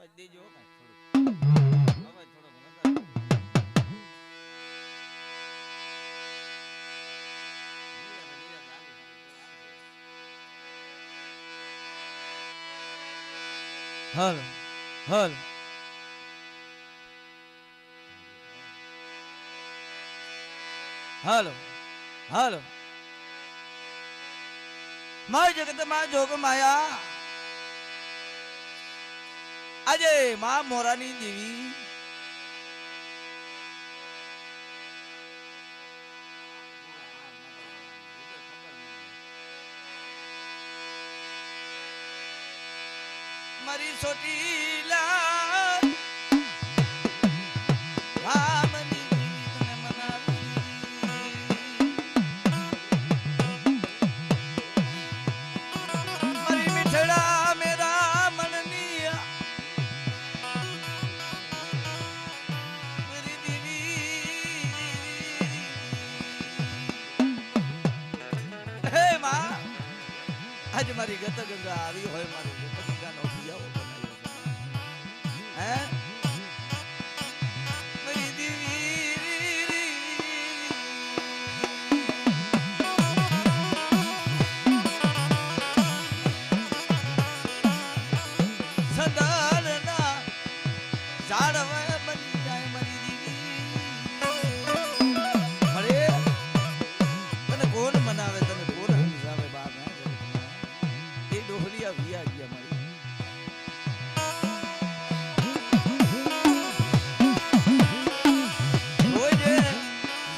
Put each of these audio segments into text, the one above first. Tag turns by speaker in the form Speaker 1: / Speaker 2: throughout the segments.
Speaker 1: અવાજ દેજો થોડું અવાજ થોડો હલ હલ હાલો હાલો માય જગત માં જોગ માયા આજે માં મોરાની દેવી મારી સોટીલા રામની તને મનાવી મારી મીઠડા મેરા મનની મારી દેવી હે માં આજ મારી ગત ગંગા આવી હોય મારી ગત ગંગાનો પિયાવો બનાવ્યો હે મારી દેવી સદાના ઝાડવા બની જાય મારી દેવી અરે તને કોણ મનાવે તને કોણ સમજાવે બાપ એ ડોહલિયા વિયા ગયા મારી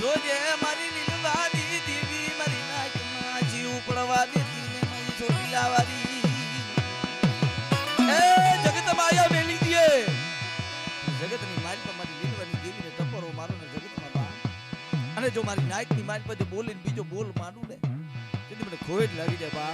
Speaker 1: જોજે મારી લીલવાની દેવી મારી નાચમાં જીવ પડવા દેતી ને મારી ચોટીલા વાળી એ જગત માયા મેલી દીએ જગતની મારી પર મારી લીલવાની દેવીને ટપરો મારો ને જગતમાં બા અને જો મારી નાચની મારી પર બોલીને બીજો બોલ માંડું ને તેથી મને ખોટ લાગી જાય બા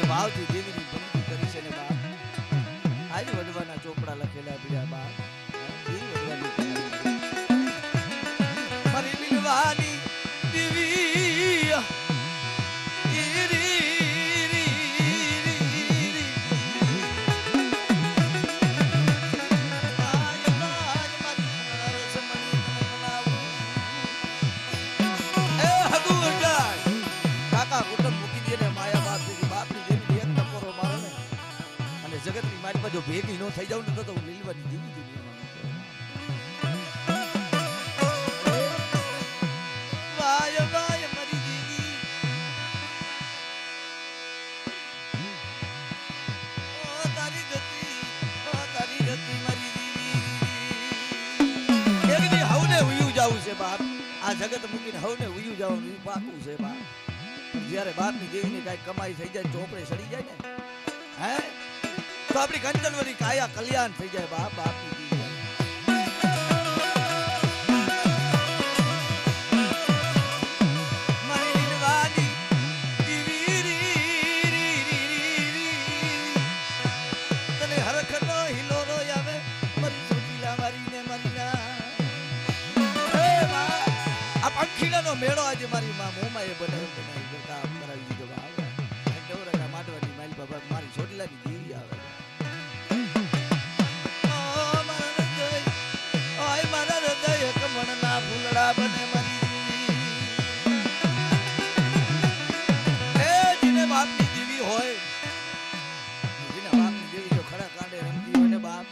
Speaker 1: ભાવથી દેવીની ભક્તિ કરી છે ને બાપ આજ વડવાના ચોપડા લખેલા બીજા બાપ મારી લીલવાની દેવી કાકા કુટુંબ મૂકી દે ને માયા બાપ જગતની મારી પાસે જો ભેગી ન થઈ જાવ ને તો હું લીલવાની દેવી દુનિયામાં વાય વાય મારી દેવી ઓ તારી ગતિ મારી દેવી એક દી હવને ઉયું જાવું છે બાપ આ જગત મૂકીને હવને ઉયું જાવું પાકું છે બાપ જ્યારે બાપની દેવીની કાંઈ કમાઈ થઈ જાય ચોપડે સડી જાય ને હે તો આપણી કંચનવરી કાયા કલ્યાણ થઈ જાય બાપ બાપની દેવી મારી લીલવાની દેવી તને હરખનો હિલોરો આવે મારી ચોટીલા મારીને મારી ના હે માં આ પંખીડાનો મેળો આજે મારી માં મોમાએ બનાવી કામ કરાવી દીધો બાપ ડોરકા માટવાની મારી બાબા મારી ચોટીલાની દેવી આવે ફૂલડા બને મારી દેવી એ જીને બાપની દેવી હોય જીને બાપની દેવી જો ખડા કાંડે રમતી હોય ને બાપ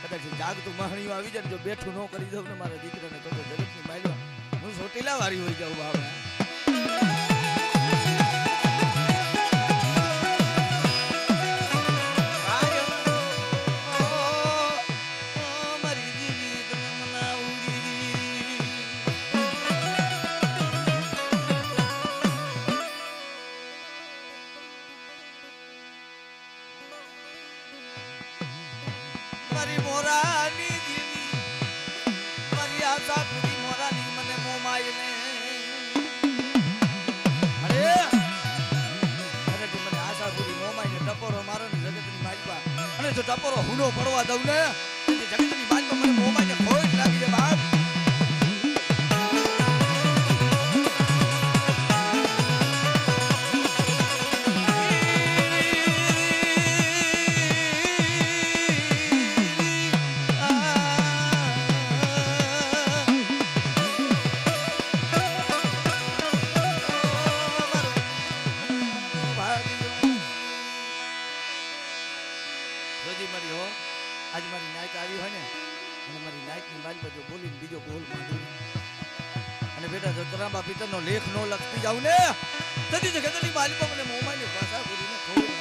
Speaker 1: કદાચ જાગતું મહણીઓ આવી જાય જો બેઠું ન કરી દઉં ને મારા દીકરાને તો જગતની માયલો હું ચોટીલા વાળી હોઈ જાઉં બાપ મારી મોરાની દેવી મારી આશા પૂરી મોરાની મને મોમાય ને અરે જો ટપોરો હુનો પડવા દઉં ને જગતની બાજમાં મને મોમાઈને ખોટ લાગી છે બાપ. આજ મારી નાઈટ આવી હોય ને અને મારી નાઈટની બાજુ પર જો બોલીને બીજો બોલ માંડું અને બેટા જો તરાંબા પિત્તરનો લેખ નો લખતી જાઉં ને તદી જગતની બાજુ પર મને મોમાઈને ભાષા બોલીને ખોઈ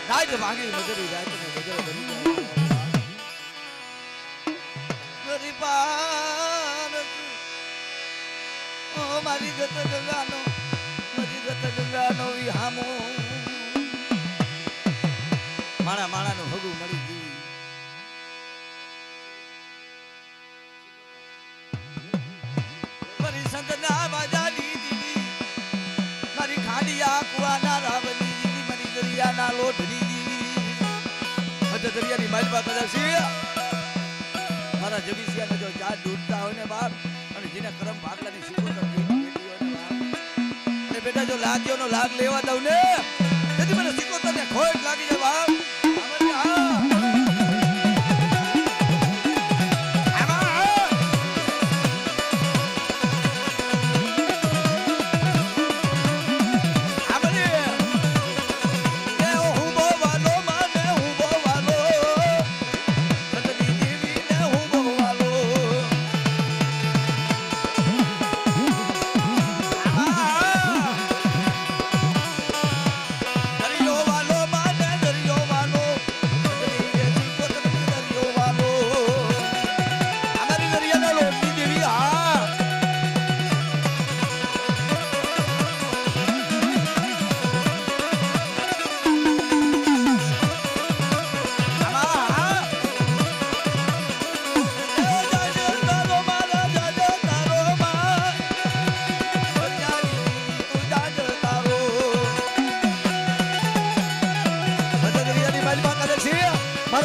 Speaker 1: રાજ ભાંગી નજરી રાજ ને નજર બની જાય ગરી પાર ઓ મારી ગત ગંગાનો વિહામો માણા માણાનું હગું મળી ગયું મારી સંતના વાજાની દીદી મારી ખાડિયા કુવાના રાવની મારી દરિયાના લોઢની દરિયાની માલપા કદાચ મારા જગીસિયાને જો ચાર ડૂબતા હોય ને બાપ અને જેને કરમ ભાગલાની શીખોતર બેઠી હોય ને બાપ અને બેટા જો લાગ્યો નો લાગ લેવા દઉં ને તેથી મને શીખોતર ને ખોટ લાગી જાય બાપ દરિયો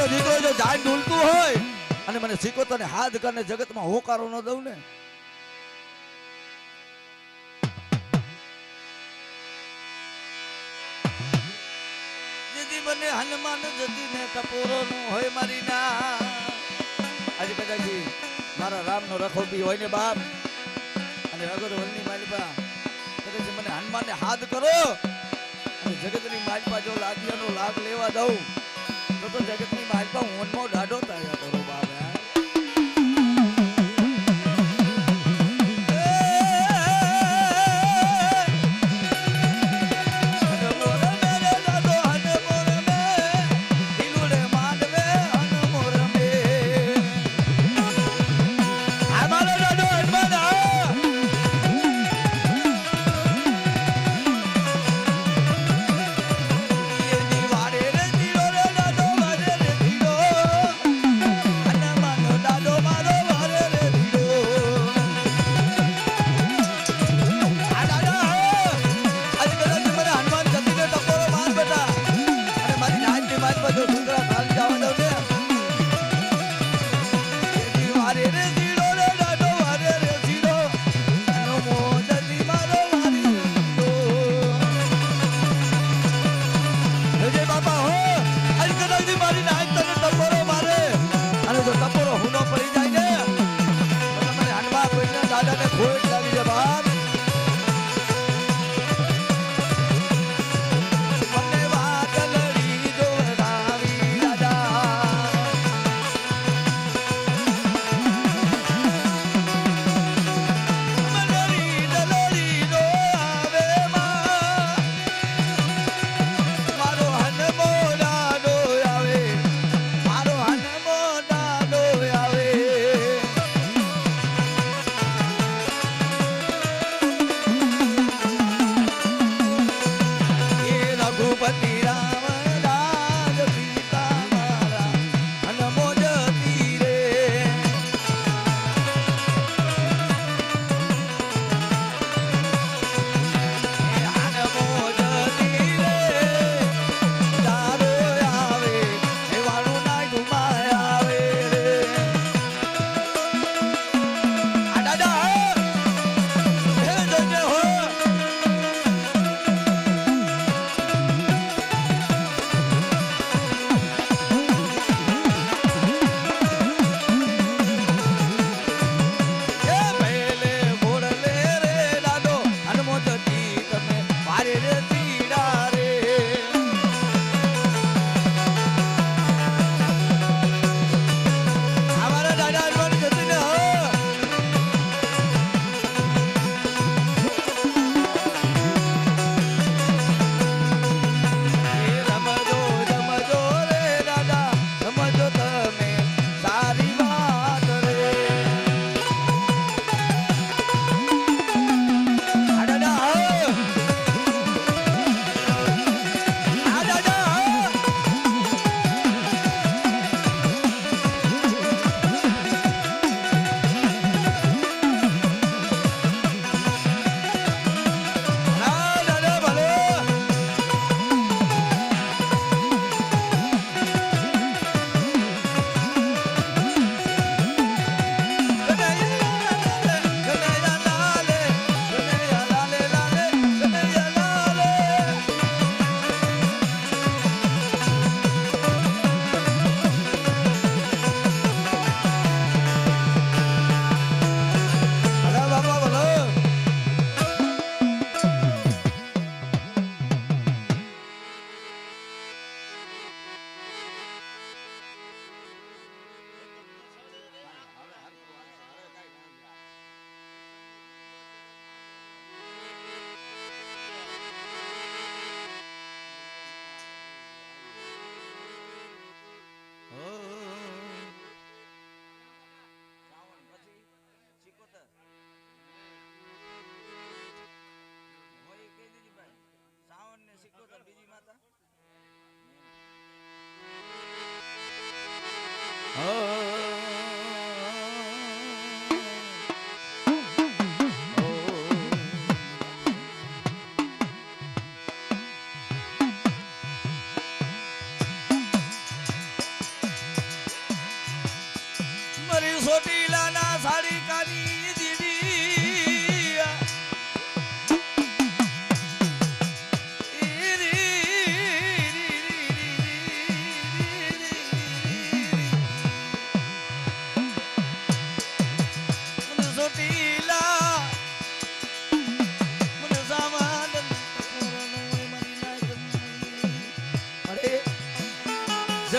Speaker 1: મારો દીકરો જો જાય ડૂલતું હોય અને મને સિકોતરને હાથ કરીને જગતમાં હોકારો ન દઉં ને જેથી મને હનુમાન જતી ને ટપોરો નો હોય મારી ના આજે કદાચ મારા રામ નો રખોપી હોય ને બાપ અને અગર વલની માલિપા કદાચ મને હનુમાન ને હાથ કરો અને જગતની માલિપા જો લાદિયાનો લાભ લેવા દઉં તો જગતની માલિપા હોનમાં ડાઢો થાય કરો બાપ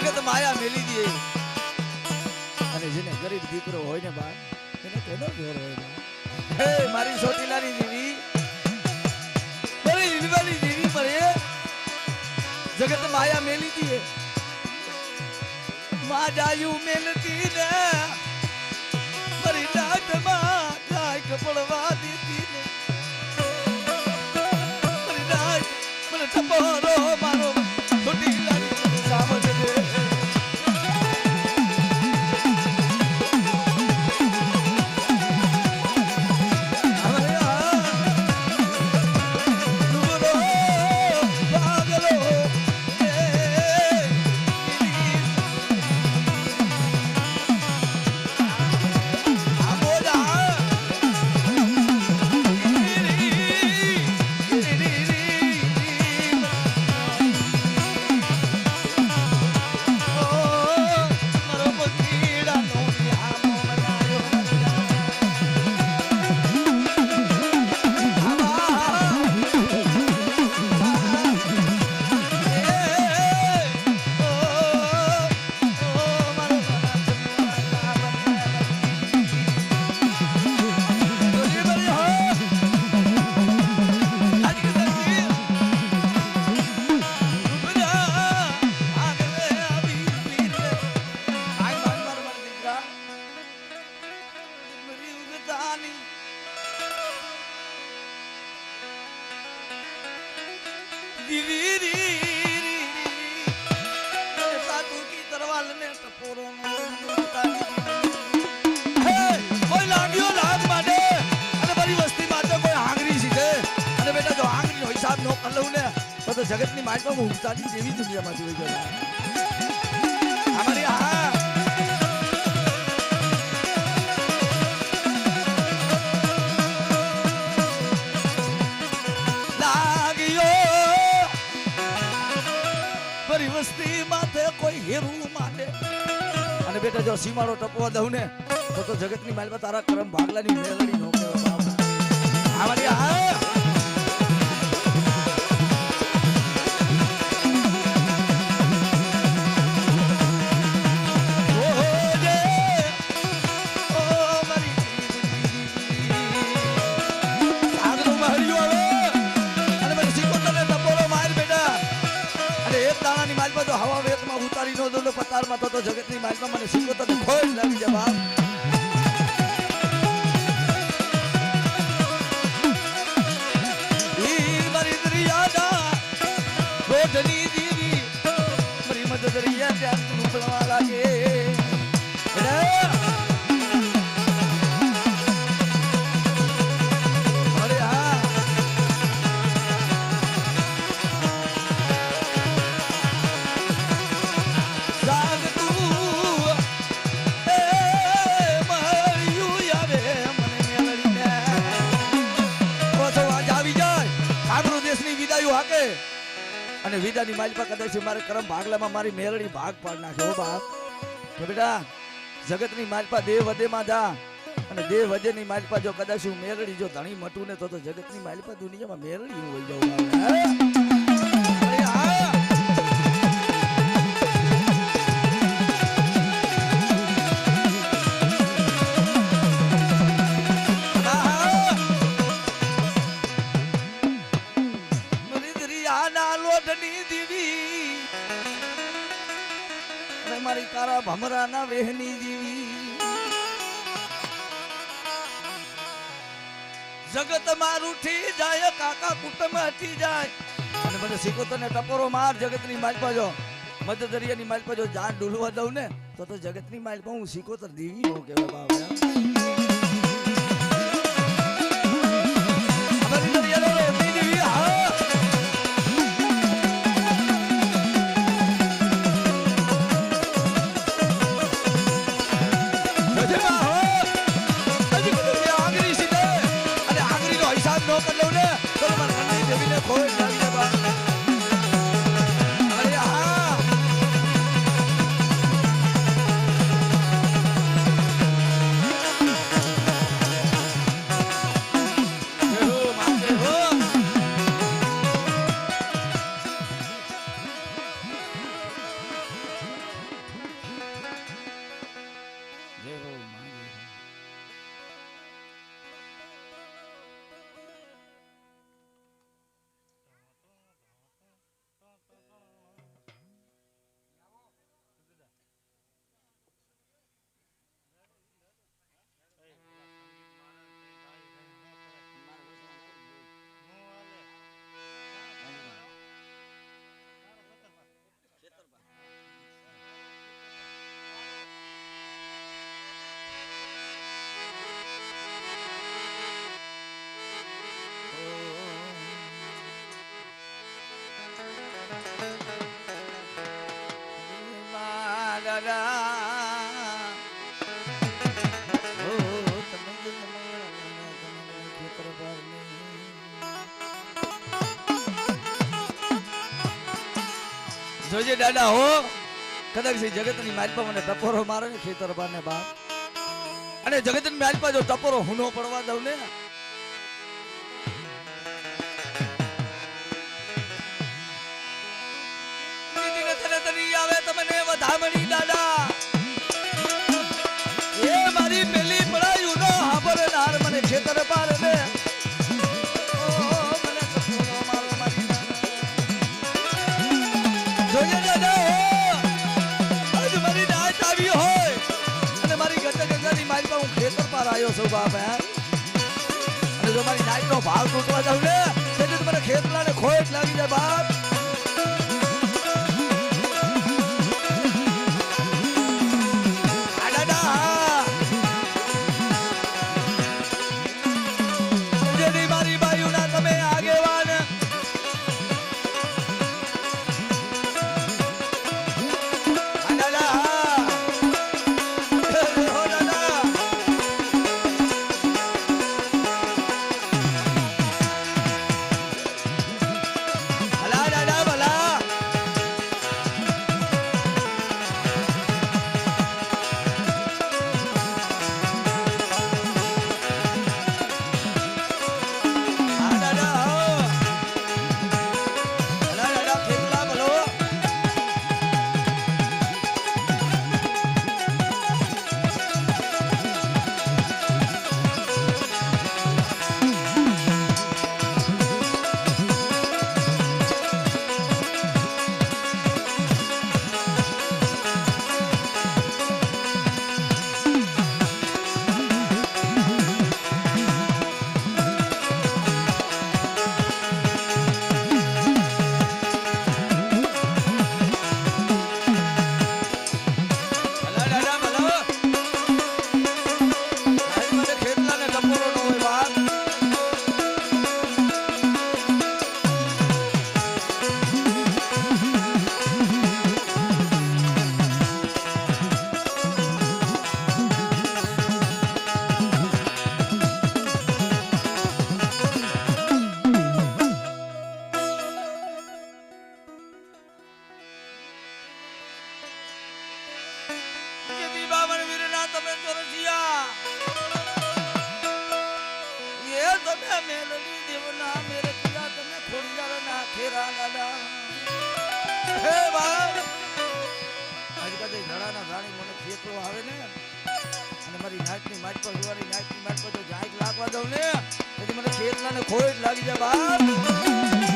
Speaker 1: જગત માયા મેલી દે અને જેને ગરીબ દીકરો હોય ને બા એને કેનો જોર હોય બા હે મારી સોટીલાની દેવી મારી લીલવાલી દેવી મરે જગત માયા મેલી દે માં જાયું મેલતી ને મારી નાટમાં કાય કપડવા દીધી ને મારી નાટ મને ટપોરો મારો સોટીલાની સામજ દે જગત ની માઇક માં ઉતારી જેવી દુનિયામાં જોઈ ગયો અમારી હા લાગ્યો બરી વસ્તી માથે કોઈ હેરું માંડે અને બેટા જો સીમાડો ટપવા દઉં ને તો જગત ની માઇલ માં તારા કરમ ભાગલાની મેલડી નો કહેવા અમારી હા હવા વેતમાં ઉતારી નો દો પતારમાં તો જગતની માલમાં મને શીખો તો ખોજ લાગી જાય બાપ ઈ મારી દરિયાના ગોઠની દીવી મારી મદ દરિયા ત્યાં તું પડવા લાગે અને વિદાની માલપા કદાચ મારે કરમ ભાગલામાં મારી મેલડી ભાગ પાડ નાખ્યો બાપ કે બેટા જગતની માલપા દેવ વદેમાં જા અને દેવ વદેની માલપા જો કદાચ હું મેલડી જો ધણી મટું ને તો જગતની માલપા દુનિયામાં મેલડી હું હોઈ જાઉં મારી કારા ભમરાના વેહની દીવી જગત મારું ઠી જાય કાકા કુટુંબ હટી જાય અને મને શીખો તને ટપોરો માર જગતની માલપા જો મધ્ય દરિયાની માલપા જો જાન ડૂલવા દઉં ને તો જગતની માલપા હું શીખો તો દીવી હો કેવા બાબા જોજે દાદા હો કદાચ જગતની માલપા મને ટપોરો મારે ને ખેતર બાને બાપ અને જગતની માલપા જો ટપોરો હુનો પડવા દઉં ને આવે તમને વધામણી દાદા એ મારી પેલી પડાયું નો હાબર નાર મને ખેતર પાર દે જોજે દાદા આજ મારી નાચ આવી હોય અને મારી ગંગાની મારી પર હું ખેતર પર આવ્યો છું બાપ હે અને જો મારી નાચ નો ભાવ તૂટવા જાવ ને તેથી મને ખેતલા ને ખોટ લાગી જાય બાપ મારી બાયુ ના તમે આગેવાન તમે ચોરસિયા એ તમે મેલડી દેવના મેરે પિયા તમે ખોડિયાર ના ખેરા દાદા હે બાપ આજ કદે ધડાના ધાણી મને ખેતરો આવે ને અને મારી નાચની માચ પર જોવાની નાચની માચ પર જો જાઈક લાગવા દઉં ને તેથી મને ખેતલાને ખોટ લાગી જાય બાપ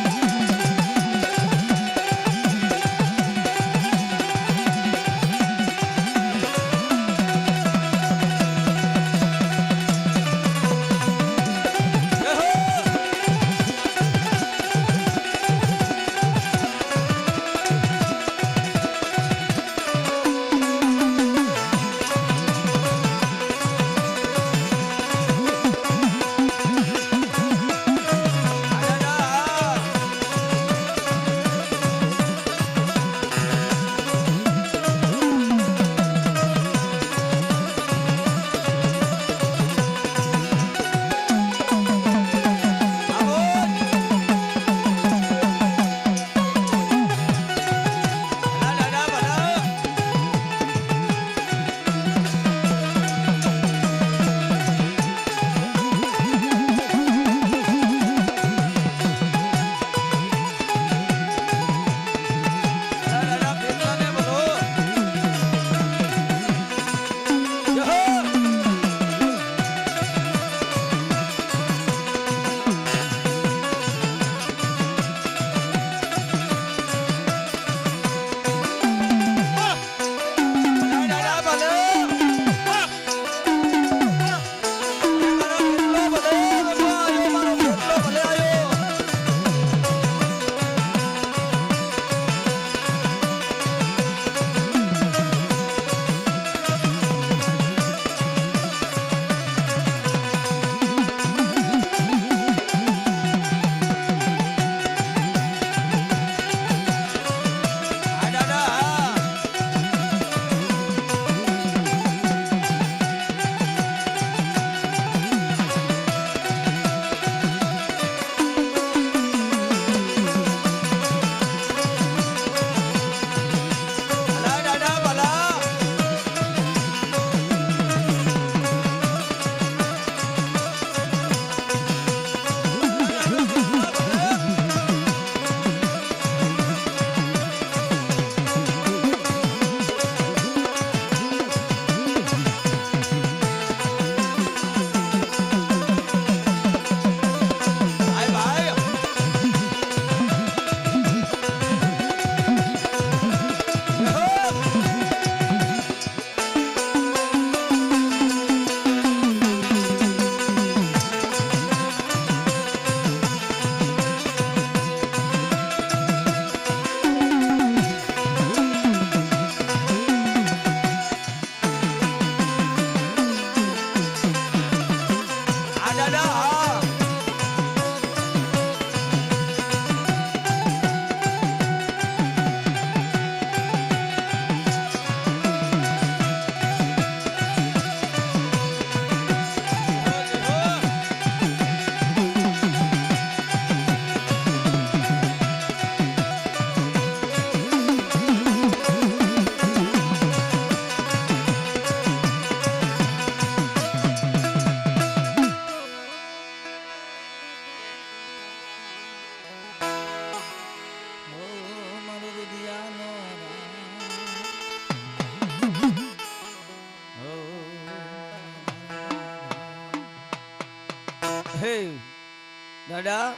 Speaker 1: દાદા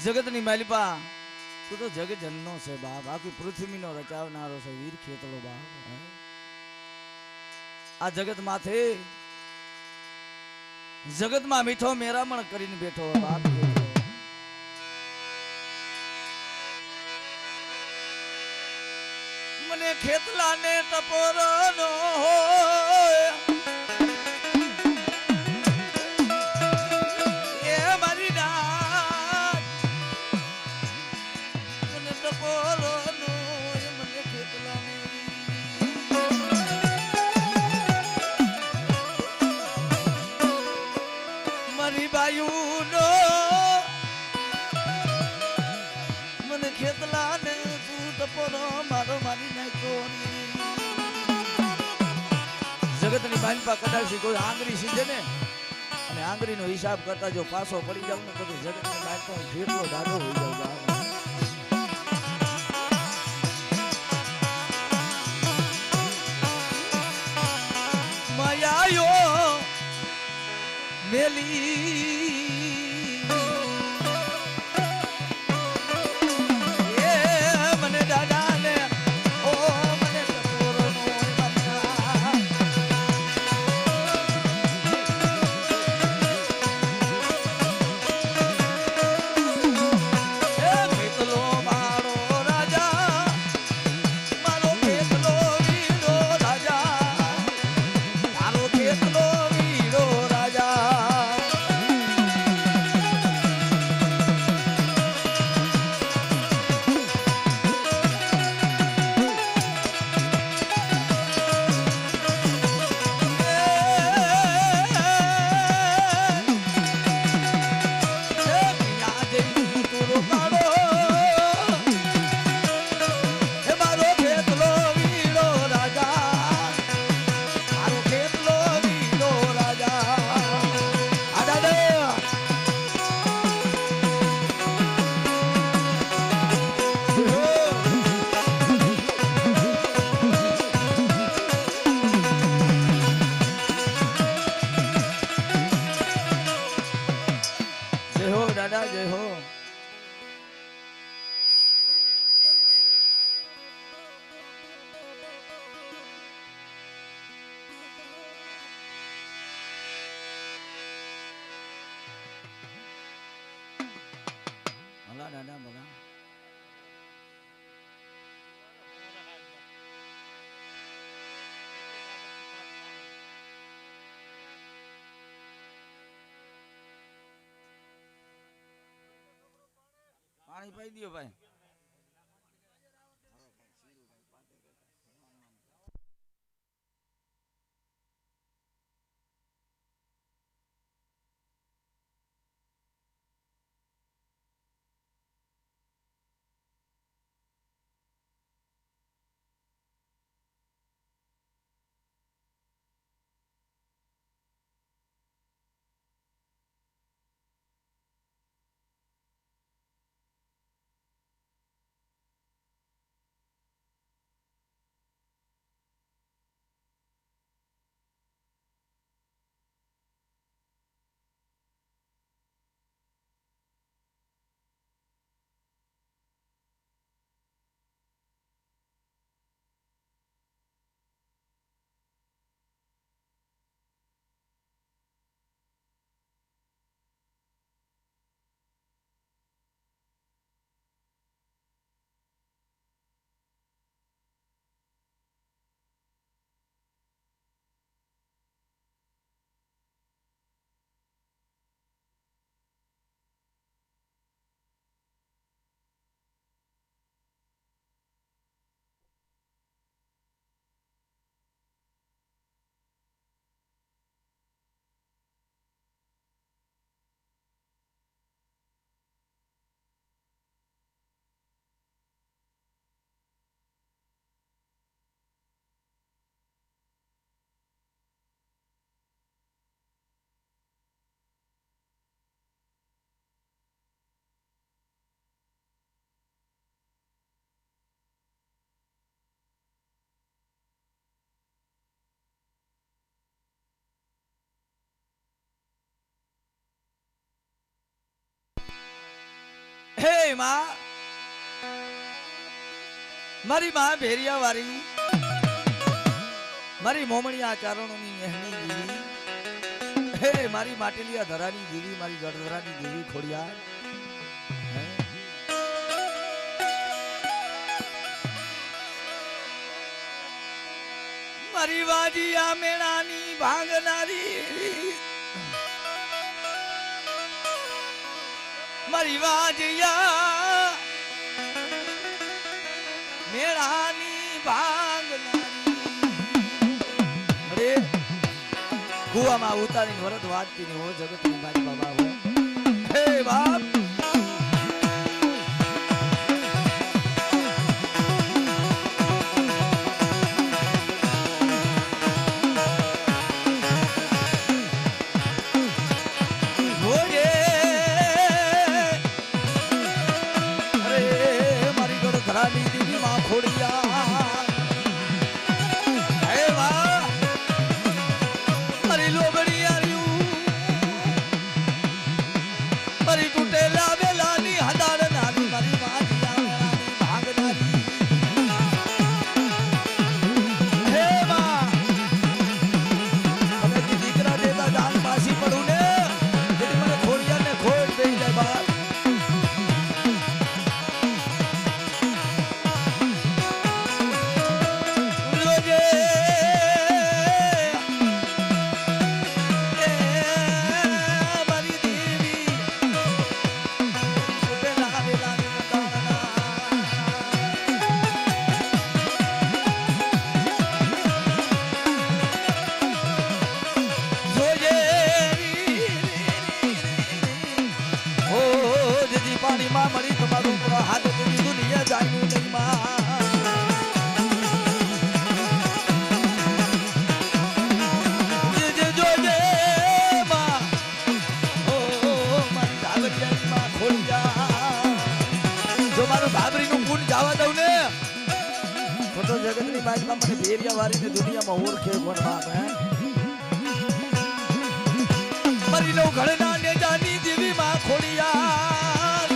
Speaker 1: જગતની માલિપા તું તો જગ જનનો છે બાપ, આખી પૃથ્વીનો રચાવનારો છે વીર ખેતલો બાપ. આ જગત માથે જગતમાં મીઠો મેરામણ કરીને બેઠો બાપ. મને ખેતલાને ટપોરો નો હોય એ મારી નાથ, મને ટપોરો નો હોય મને ખેતલાને મારી બાયુ નો મને ખેતલાને ટપોરો મારો મારી નાખ્યો. જગતની માનપા કદાચ કોઈ આંગળી સીધે ને અને આંગળીનો હિસાબ કરતા જો પાછો પડી જાવ ને તો જગતની માનપા જેટલો દાદો હોઈ જાવ. માયાયો મેલી દાદા બગા પાણી પાઈ દો ભાઈ. હે માં મારી માં ભેરિયા વાળી મારી મોમણિયા ચારણોની મહેની જીવી હે મારી માટેલિયા ધરાની જીવી મારી ગઢધરાની જીવી ખોડિયાર મારી વાજીયા મેળાની ભાંગનારી મારી વાજીયા મેળાની ભાંગનારી અરે કુવામાં ઉતારીને વરત વાટતી ને હો જગતની બાજી બાબા હો હે બાપ જગતની બાજમાં મને ભેરિયા વારીને દુનિયામાં ઓળખે કોણ બાપ હે મરી લો ઘડના ને જાની દેવી માં ખોડિયાર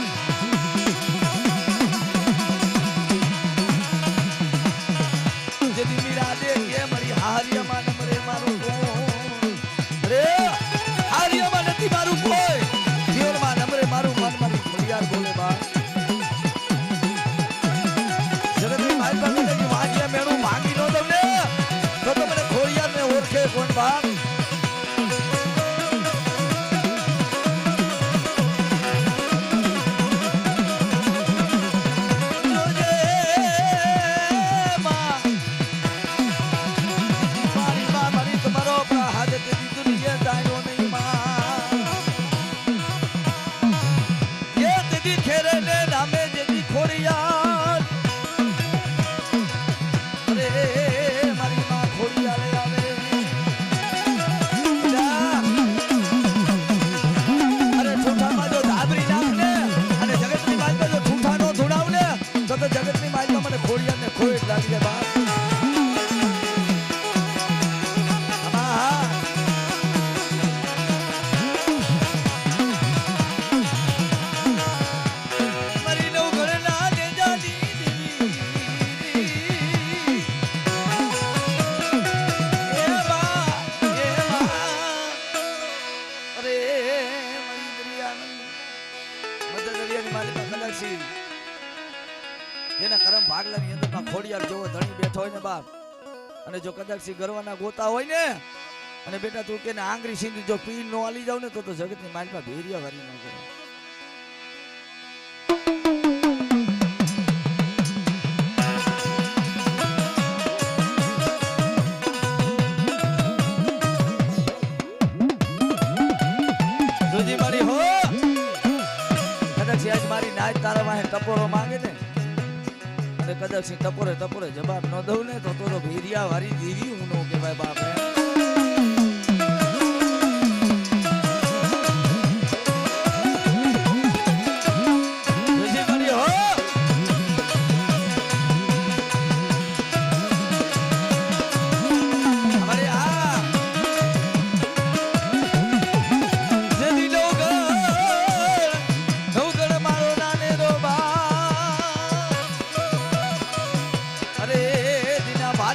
Speaker 1: જેદી મીરા દે કે મરી હારિયામાં નમરે મારું કોણ રે હારિયામાં નથી મારું કોઈ જીવનમાં નમરે મારું મન મારી ખોડિયાર બોલે બા જગતની બાજમાં મને વાજિયા મેણું માંગી નો દઉં ને તો મને ખોડિયાર ને ઓળખે કોણ બાપ જેના કરમ ભાગલાની અંદરમાં ખોડિયાર જેવો ધણી બેઠો હોય ને બાપ અને જો કદાચ ગરવાના ગોતા હોય ને અને બેટા તું કે આંગળી સિંધી જો પી નો આલી જાવ ને તો જગતની માલમાં ભેરિયા વારી ન કરે જોજી મારી હો કદાચ આજ મારી નાચ તારા વાહે ટપોરો માંગે ને અને કદાચ ટપોરે ટપોરે જવાબ ન દઉં ને તો ભેરિયા વારી દેવી હું નો કહેવાય બાપ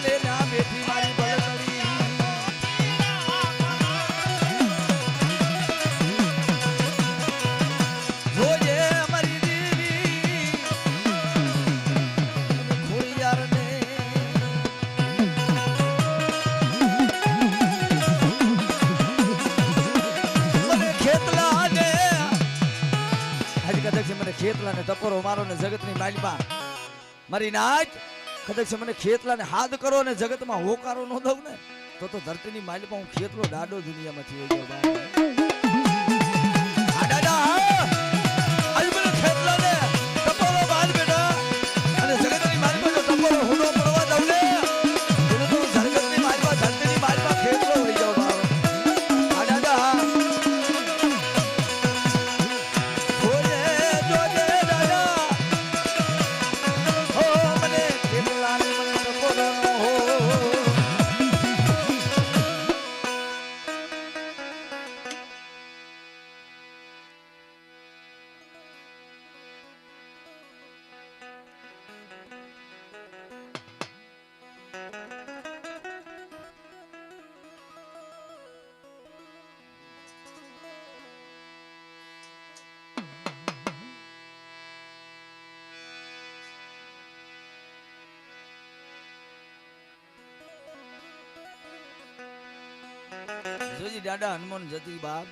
Speaker 1: લે ના બેઠી મારી બળતરી જોજે અમારી દેવી ખોડિયારને મને ખેતલાને આજ કદાચ છે મને ખેતલાને ટપોરો મારો ને જગતની માલિમાં મારી નાચ કદાચ છે મને ખેતલાને હાથ કરો ને જગતમાં હોકારો ન દઉં ને તો ધરતીની માલિમાં હું ખેતલો દાડો દુનિયામાંથી વહી જાઉં બાપ. આ દાદા આજ મને ખેતલાને ટપોરો બાંધ બેટા અને જગતની માલિમાં જો ટપોરો હુડો પડવા દઉં ને તો જગતની માલિમાં ધરતીની માલિમાં ખેતલો વહી જાઉં બાપ. આ દાદા જોજી દાદા હનુમાન જતી બાપ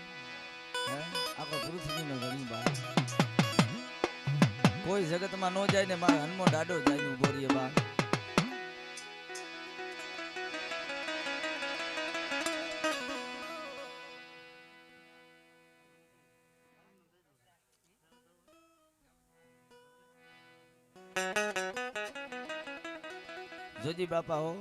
Speaker 1: આખો પૃથ્વીનો ધણી બાપ કોઈ જગતમાં નો જાય ને મારા હનુમાન દાડો જાય ઉભો રહીએ બાપ. જોજી બાપા હો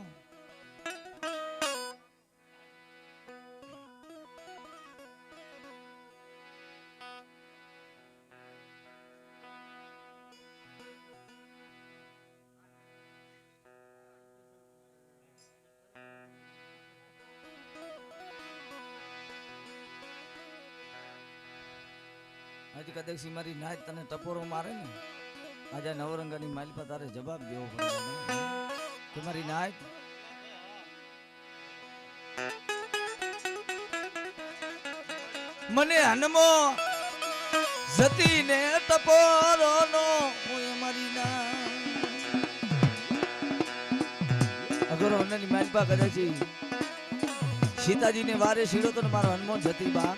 Speaker 1: આજે કદાચ મારી નાચ તને ટપોરો મારે ને આજે નવરંગાની માલિપા તારે જવાબ દેવો પડે કે મારી નાચ મને હનમો જતી ને ટપોરો નો હું મારી નાચ અગરો હનની માલિપા કદાચ સીતાજીને વારે સીડો તો મારો હનુમાન જતી બા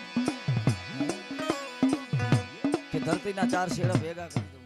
Speaker 1: કે ધરતીના ચાર શેડા ભેગા કરી દઉં.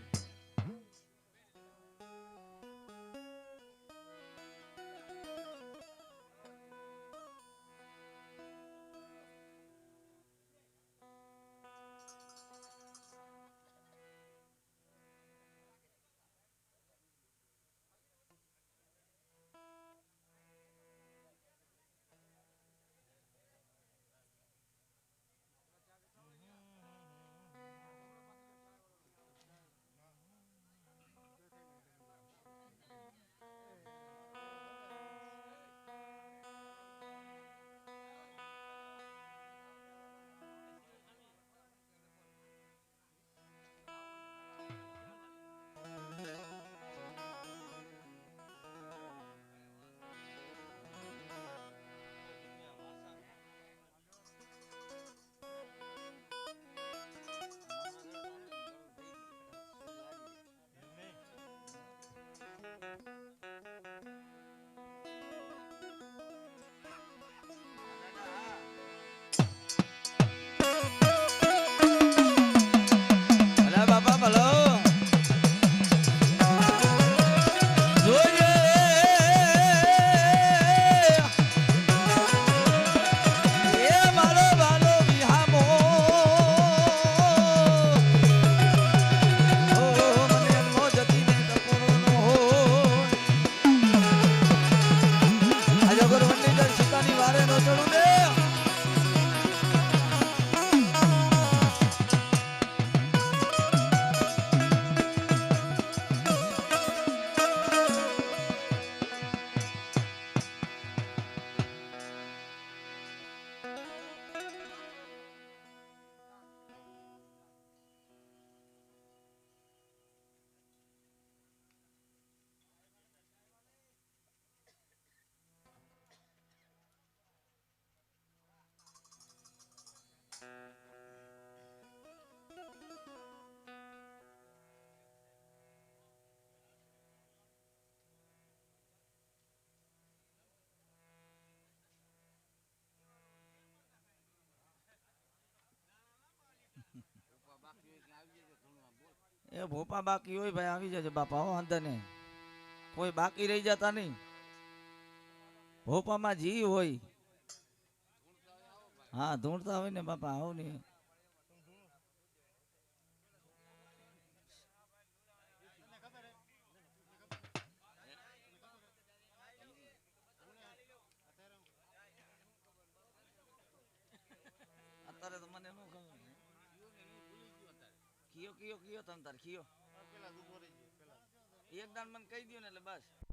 Speaker 1: એ ભોપા બાકી હોય ભાઈ આવી જજો બાપા હો અંદર ને કોઈ બાકી રહી જતા નહીં ભોપામાં જી હોય હા ધૂણતા હોય ને બાપા આવો ને અત્યારે તો મને નો ખબર કયો કયો કયો તમ તાર કયો એક દાન મને કહી દો ને એટલે બસ